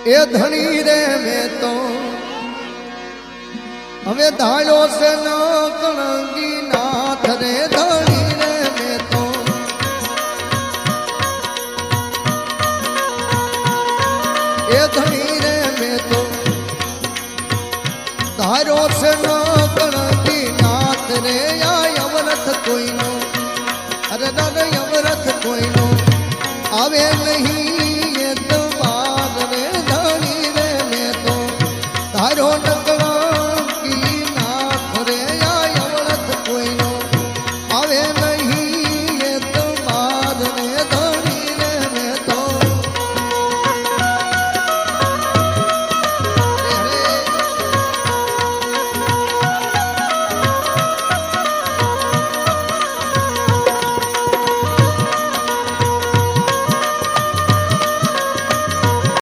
એ ધણી રે મેં તો હવે ધાળ્યો છે ન કણગી નાથ રે ધણી રે મેં તો એ ધણી રે મેં તો ધાર્યો છે ન